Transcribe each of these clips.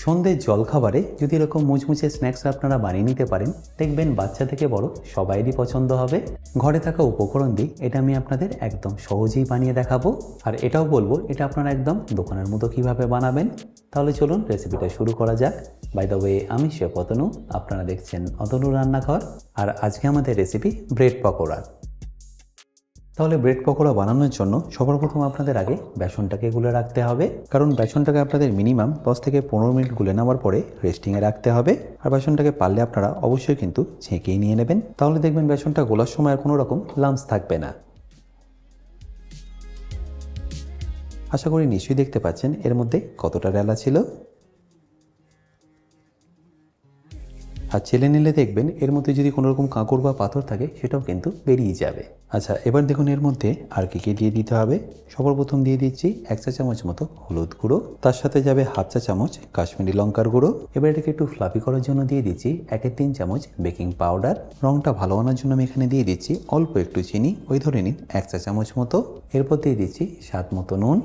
সন্ধ্যের জলখাবারে যদি এরকম মুচমুচে স্ন্যাক্স আপনারা বানিয়ে নিতে পারেন, দেখবেন বাচ্চা থেকে বড় সবাইরই পছন্দ হবে। ঘরে থাকা উপকরণ দিয়ে এটা আমি আপনাদের একদম সহজেই বানিয়ে দেখাবো, আর এটাও বলবো এটা আপনারা একদম দোকানের মতো কিভাবে বানাবেন। তাহলে চলুন রেসিপিটা শুরু করা যাক। বাই দ্য ওয়ে, আমি শেফ অতনু, আপনারা দেখছেন অতনু রান্নাঘর, আর আজকে আমাদের রেসিপি ব্রেড পকোড়া। তাহলে ব্রেড পকোড়া বানানোর জন্য সবার প্রথম আপনাদের আগে বেসনটাকে গুলে রাখতে হবে, কারণ বেসনটাকে আপনাদের মিনিমাম 10 থেকে 15 মিনিট গুলে নেওয়ার পরে রেস্টিংয়ে রাখতে হবে। আর বেসনটাকে পারলে আপনারা অবশ্যই কিন্তু ছেঁকেই নিয়ে নেবেন, তাহলে দেখবেন বেসনটা গোলার সময় আর কোনো রকম লাম্পস থাকবে না। আশা করি নিশ্চয়ই দেখতে পাচ্ছেন এর মধ্যে কতটা রেলা ছিল। আর চেলে নিলে দেখবেন এর মধ্যে যদি কোনো রকম কাঁকড় বা পাথর থাকে সেটাও কিন্তু বেরিয়ে যাবে। আচ্ছা, এবার দেখুন এর মধ্যে আর কি দিয়ে দিতে হবে। সবার প্রথম দিয়ে দিচ্ছি 1 চা চামচ মতো হলুদ গুঁড়ো, তার সাথে যাবে 1/2 চা চামচ কাশ্মীরি লঙ্কার গুঁড়ো। এবার এটাকে একটু ফ্লাফি করার জন্য দিয়ে দিচ্ছি 1/3 চামচ বেকিং পাউডার। রংটা ভালো আনার জন্য আমি এখানে দিয়ে দিচ্ছি অল্প একটু চিনি, ওই ধরে নিন 1 চা চামচ মতো। এরপর দিয়ে দিচ্ছি স্বাদ মতো নুন,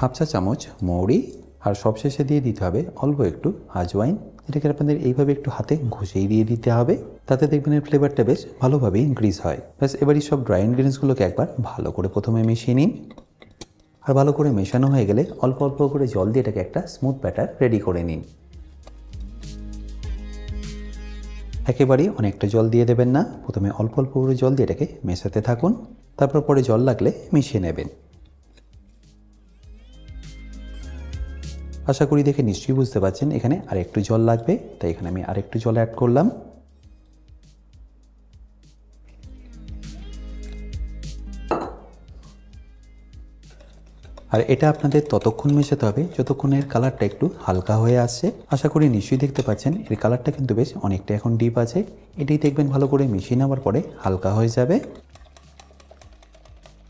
1/2 চা চামচ মৌরি, আর সবশেষে দিয়ে দিতে হবে অল্প একটু আজওয়াইন। এটাকে আপনাদের এইভাবে একটু হাতে ঘষেই দিয়ে দিতে হবে, তাতে দেখবেন এর ফ্লেভারটা বেশ ভালোভাবেই ইনক্রিজ হয়। ব্যাস এবারই সব ড্রাই ইনগ্রিডিয়েন্টসগুলোকে একবার ভালো করে প্রথমে মিশিয়ে নিন। আর ভালো করে মেশানো হয়ে গেলে অল্প অল্প করে জল দিয়ে এটাকে একটা স্মুথ ব্যাটার রেডি করে নিন। একেবারেই অনেকটা জল দিয়ে দেবেন না, প্রথমে অল্প অল্প করে জল দিয়ে এটাকে মেশাতে থাকুন, তারপর পরে জল লাগলে মিশিয়ে নেবেন। আশা করি দেখে নিশ্চয়ই বুঝতে পারছেন এখানে আর একটু জল লাগবে, তাই এখানে আমি আরেকটু জল অ্যাড করলাম। আর এটা আপনাদের ততক্ষণ মেশাতে হবে যতক্ষণ এর কালারটা একটু হালকা হয়ে আসছে। আশা করি নিশ্চয়ই দেখতে পাচ্ছেন এর কালারটা কিন্তু বেশ অনেকটা এখন ডিপ আছে। এটাই দেখবেন ভালো করে মিশিয়ে নেওয়ার পরে হালকা হয়ে যাবে।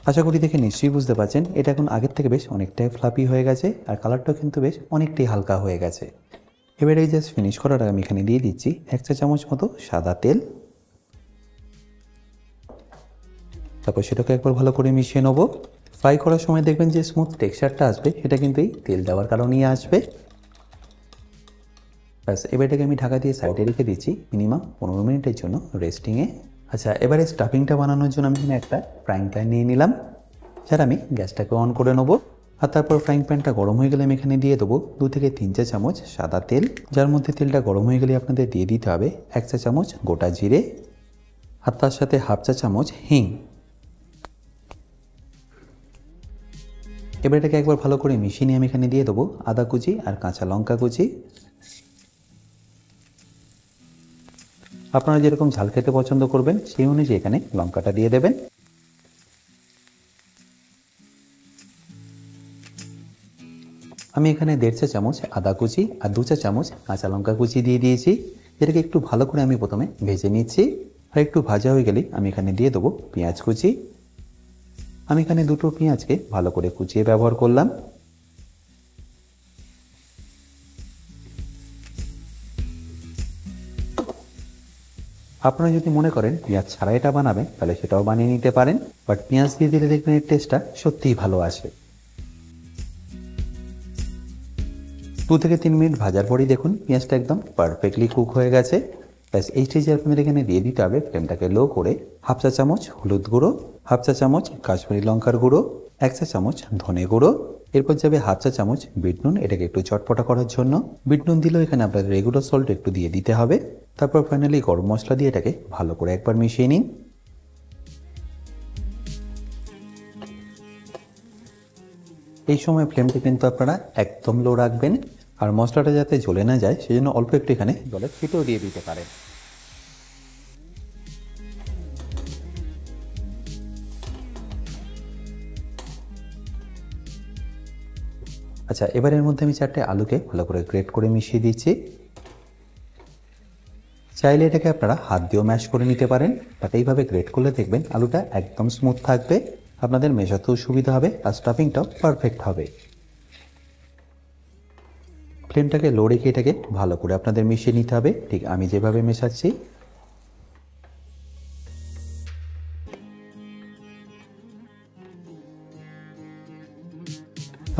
আশা করি দেখে নিশ্চয়ই বুঝতে পারছেন এটা এখন আগের থেকে বেশ অনেকটাই ফ্লাপি হয়ে গেছে, আর কালারটাও কিন্তু বেশ অনেকটাই হালকা হয়ে গেছে। এবারে জাস্ট ফিনিশ করার আগে আমি এখানে দিয়ে দিচ্ছি 1 চা চামচ মতো সাদা তেল, তারপর সেটাকে একবার ভালো করে মিশিয়ে নেবো। ফ্রাই করার সময় দেখবেন যে স্মুথ টেক্সচারটা আসবে, সেটা কিন্তু এই তেল দেওয়ার কারণেই আসবে। ব্যাস এবার এটাকে আমি ঢাকা দিয়ে সাইডে রেখে দিচ্ছি মিনিমাম 15 মিনিটের জন্য রেস্টিংয়ে। আচ্ছা, এবারে স্টাফিংটা বানানোর জন্য আমি এখানে একটা ফ্রাইং প্যান নিয়ে নিলাম, যার আমি গ্যাসটাকে অন করে নেবো। আর তারপর ফ্রাইং প্যানটা গরম হয়ে গেলে আমি এখানে দিয়ে দেবো 2 থেকে 3 চা চামচ সাদা তেল, যার মধ্যে তেলটা গরম হয়ে গেলে আপনাদের দিয়ে দিতে হবে 1 চা চামচ গোটা জিরে, আর তার সাথে 1/2 চা চামচ হিং। এবার এটাকে একবার ভালো করে মিশিয়ে নিয়ে আমি এখানে দিয়ে দেবো আদা কুচি আর কাঁচা লঙ্কা কুচি। আপনারা যেরকম ঝাল খেতে পছন্দ করবেন সেই অনুযায়ী এখানে লঙ্কাটা দিয়ে দেবেন। আমি এখানে 1.5 চা চামচ আদা কুচি আর 2 চা চামচ কাঁচা লঙ্কা কুচি দিয়ে দিয়েছি। এটাকে একটু ভালো করে আমি প্রথমে ভেজে নিচ্ছি, আর একটু ভাজা হয়ে গেলেই আমি এখানে দিয়ে দেবো পেঁয়াজ কুচি। আমি এখানে দুটো পেঁয়াজকে ভালো করে কুচিয়ে ব্যবহার করলাম। আপনারা যদি মনে করেন পেঁয়াজ ছাড়া এটা বানাবেন তাহলে সেটাও বানিয়ে নিতে পারেন, বাট পেঁয়াজ দিয়ে দিলে দেখবেন এর টেস্টটা সত্যিই ভালো আসে। 2 থেকে 3 মিনিট ভাজার পরেই দেখুন পেঁয়াজটা একদম পারফেক্টলি কুক হয়ে গেছে। ব্যাস এই স্টেজে আপনাদের এখানে দিয়ে দিতে হবে ফ্লেমটাকে লো করে 1/2 চা চামচ হলুদ গুঁড়ো, 1/2 চা চামচ কাশ্মীরি লঙ্কার গুঁড়ো, 1 চা চামচ ধনে গুঁড়ো। এরপর যাবে 1/2 চা চামচ বিট নুন, এটাকে একটু চটপটা করার জন্য। বিট নুন দিলেও এখানে আপনাদের রেগুলার সল্ট একটু দিয়ে দিতে হবে। তারপর ফাইনালি গরম মশলা দিয়ে এটাকে ভালো করে একবার মিশিয়ে নিন। এই সময় ফ্লেমটা কিন্তু আপনারা একদম লো রাখবেন, আর মশলাটা যাতে জ্বলে না যায় সেজন্য অল্প একটু এখানে জলের ছিটেও দিয়ে দিতে পারেন। আচ্ছা, এবার এর মধ্যে আমি 4টে আলুকে ভালো করে গ্রেট করে মিশিয়ে দিচ্ছি। চাইলে এটাকে আপনারা হাত দিয়েও ম্যাশ করে নিতে পারেন, বাট এইভাবে গ্রেট করলে দেখবেন আলুটা একদম স্মুথ থাকবে, আপনাদের মেশাতেও সুবিধা হবে, আর স্টাফিংটাও পারফেক্ট হবে। ফ্লেমটাকে লো রেখে এটাকে ভালো করে আপনাদের মিশিয়ে নিতে হবে, ঠিক আমি যেভাবে মেশাচ্ছি।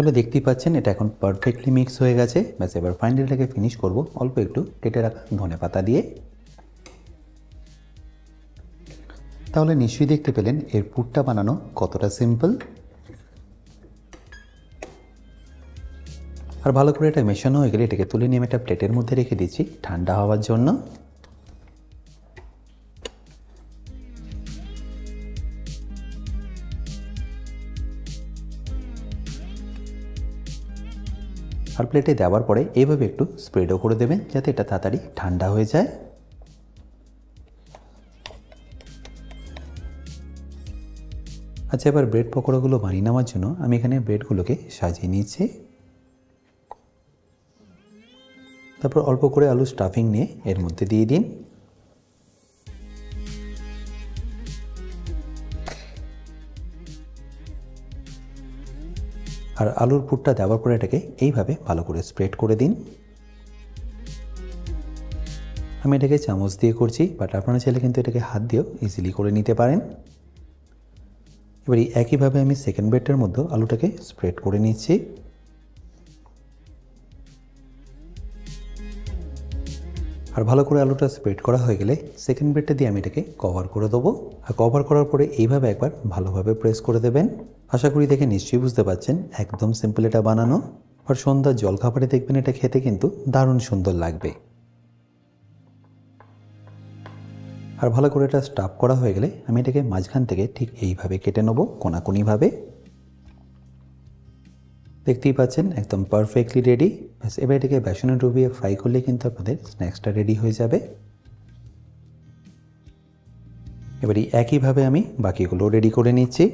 তাহলে দেখতেই পাচ্ছেন এটা এখন পারফেক্টলি মিক্স হয়ে গেছে। ব্যাস এবার ফাইনালি এটাকে ফিনিশ করব অল্প একটু কেটে রাখা ধনেপাতা দিয়ে। তাহলে নিশ্চয়ই দেখতে পেলেন এর পুরটা বানানো কতটা সিম্পল। আর ভালো করে এটা মেশানো হয়ে গেলে এটাকে তুলে নিয়ে একটা প্লেটের মধ্যে রেখে দিচ্ছি ঠান্ডা হওয়ার জন্য। আর প্লেটে দেওয়ার পরে এইভাবে একটু স্প্রেডও করে দেবেন যাতে এটা তাড়াতাড়ি ঠান্ডা হয়ে যায়। আচ্ছা, এবার ব্রেড পকোড়াগুলো বানিয়ে নেওয়ার জন্য আমি এখানে ব্রেডগুলোকে সাজিয়ে নিচ্ছি। তারপর অল্প করে আলু স্টাফিং নিয়ে এর মধ্যে দিয়ে দিন। আর আলুর পুরটা দেওয়ার পরে এটাকে এইভাবে ভালো করে স্প্রেড করে দিন। আমি এটাকে চামচ দিয়ে করছি, বাট আপনারা চাইলে কিন্তু এটাকে হাত দিয়েও ইজিলি করে নিতে পারেন। এবার একইভাবে আমি সেকেন্ড ব্রেডটার মধ্যে আলুটাকে স্প্রেড করে নিচ্ছি। আর ভালো করে আলুটা স্প্রেড করা হয়ে গেলে সেকেন্ড ব্রেডটা দিয়ে আমি এটাকে কভার করে দেবো। আর কভার করার পরে এইভাবে একবার ভালোভাবে প্রেস করে দেবেন। আশা করি দেখে নিশ্চয়ই বুঝতে পারছেন একদম সিম্পল এটা বানানো। আর সন্ধ্যার জলখাবারে দেখবেন এটা খেতে কিন্তু দারুণ সুন্দর লাগবে। আর ভালো করে এটা স্টাফ করা হয়ে গেলে আমি এটাকে মাঝখান থেকে ঠিক এইভাবে কেটে নেবো কোনাকুনিভাবে। দেখতেই পাচ্ছেন একদম পারফেক্টলি রেডি। ব্যাস এবার এটাকে বেসনে ডুবিয়ে ফ্রাই করলে কিন্তু আপনাদের স্ন্যাক্সটা রেডি হয়ে যাবে। এবারে একইভাবে আমি বাকিগুলো রেডি করে নিচ্ছি।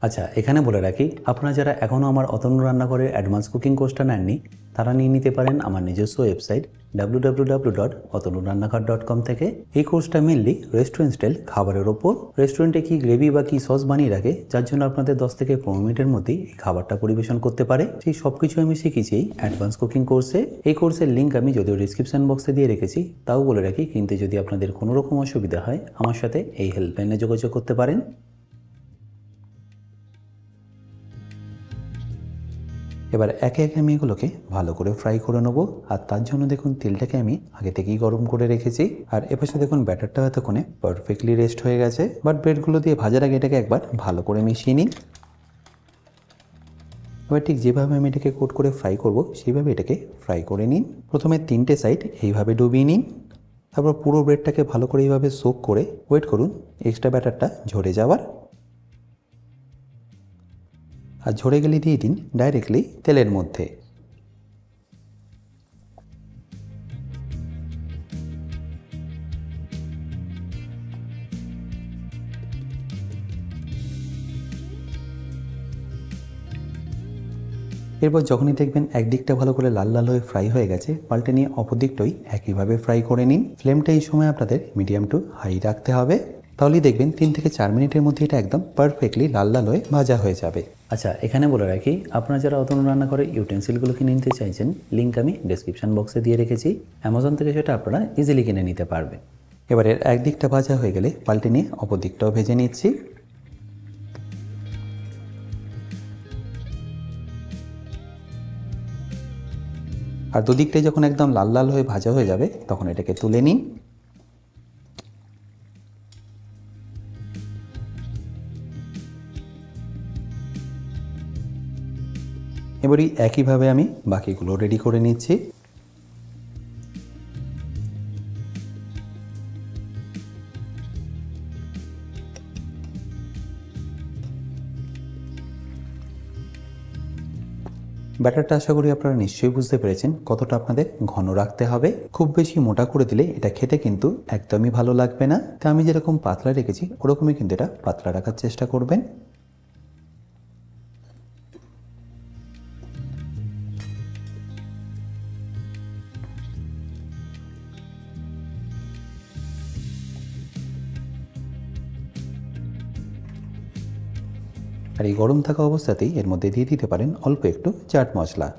আচ্ছা, এখানে বলে রাখি আপনারা যারা এখনও আমার অতনু রান্নাঘরের অ্যাডভান্স কুকিং কোর্সটা নেননি তারা নিয়ে নিতে পারেন আমার নিজস্ব ওয়েবসাইট www.otonurannakar.com থেকে। এই কোর্সটা মেনলি রেস্টুরেন্ট স্টাইল খাবারের ওপর। রেস্টুরেন্টে কি গ্রেভি বা কি সস বানিয়ে রাখে যার জন্য আপনাদের 10 থেকে 15 মিনিটের মধ্যেই এই খাবারটা পরিবেশন করতে পারে, সেই সব কিছু আমি শিখেছি অ্যাডভান্স কুকিং কোর্সে। এই কোর্সের লিঙ্ক আমি যদিও ডিসক্রিপশন বক্সে দিয়ে রেখেছি, তাও বলে রাখি কিন্তু যদি আপনাদের কোনো রকম অসুবিধা হয় আমার সাথে এই হেল্পলাইনে যোগাযোগ করতে পারেন। এবার একে একে আমি এগুলোকে ভালো করে ফ্রাই করে নেবো। আর তার জন্য দেখুন তেলটাকে আমি আগে থেকেই গরম করে রেখেছি। আর এপাশে দেখুন ব্যাটারটা এতক্ষণে পারফেক্টলি রেস্ট হয়ে গেছে। বাট ব্রেডগুলো দিয়ে ভাজার আগে এটাকে একবার ভালো করে মিশিয়ে নিন। এবার ঠিক যেভাবে আমি এটাকে কোট করে ফ্রাই করব সেইভাবে এটাকে ফ্রাই করে নিন। প্রথমে 3টে সাইড এইভাবে ডুবিয়ে নিন। তারপর পুরো ব্রেডটাকে ভালো করে এইভাবে সোক করে ওয়েট করুন এক্সট্রা ব্যাটারটা ঝরে যাওয়ার। আর ঝরে গেলে দিয়ে দিন ডাইরেক্টলি তেলের মধ্যে। এরপর যখনই দেখবেন একদিকটা ভালো করে লাল লাল হয়ে ফ্রাই হয়ে গেছে পাল্টে নিয়ে অপর দিকটাই একইভাবে ফ্রাই করে নিন। ফ্লেমটা এই সময় আপনাদের মিডিয়াম টু হাই রাখতে হবে, তাহলেই দেখবেন 3 থেকে 4 মিনিটের মধ্যে এটা একদম পারফেক্টলি লাল লাল হয়ে ভাজা হয়ে যাবে। আচ্ছা, এখানে বলে রাখি আপনারা যারা অতনু রান্নাঘরের ইউটেন্সিলগুলো কিনে নিতে চাইছেন লিঙ্ক আমি ডেসক্রিপশন বক্সে দিয়ে রেখেছি। অ্যামাজন থেকে সেটা আপনারা ইজিলি কিনে নিতে পারবেন। এবারে একদিকটা ভাজা হয়ে গেলে পাল্টে নিয়ে অপর দিকটাও ভেজে নিচ্ছি। আর দুদিকটাই যখন একদম লাল লাল হয়ে ভাজা হয়ে যাবে তখন এটাকে তুলে নিন। এবারই একইভাবে আমি বাকিগুলো রেডি করে নিচ্ছি। ব্যাটারটা আশা করি আপনারা নিশ্চয়ই বুঝতে পেরেছেন কতটা আপনাদের ঘন রাখতে হবে। খুব বেশি মোটা করে দিলে এটা খেতে কিন্তু একদমই ভালো লাগবে না। তা আমি যেরকম পাতলা রেখেছি ওরকমই কিন্তু এটা পাতলা রাখার চেষ্টা করবেন। আর এই গরম থাকা অবস্থাতেই এর মধ্যে দিয়ে দিতে পারেন অল্প একটু চাট মশলা।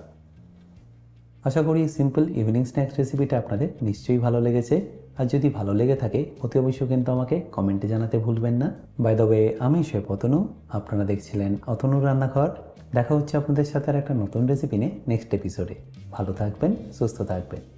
আশা করি সিম্পল ইভিনিং স্ন্যাক্স রেসিপিটা আপনাদের নিশ্চয়ই ভালো লেগেছে। আর যদি ভালো লেগে থাকে অতি অবশ্যই কিন্তু আমাকে কমেন্টে জানাতে ভুলবেন না। বাই দ্য ওয়ে, আমি শেফ অতনু, আপনারা দেখছিলেন অতনুর রান্নাঘর। দেখা হচ্ছে আপনাদের সাথে আর একটা নতুন রেসিপি নিয়ে নেক্সট এপিসোডে। ভালো থাকবেন, সুস্থ থাকবেন।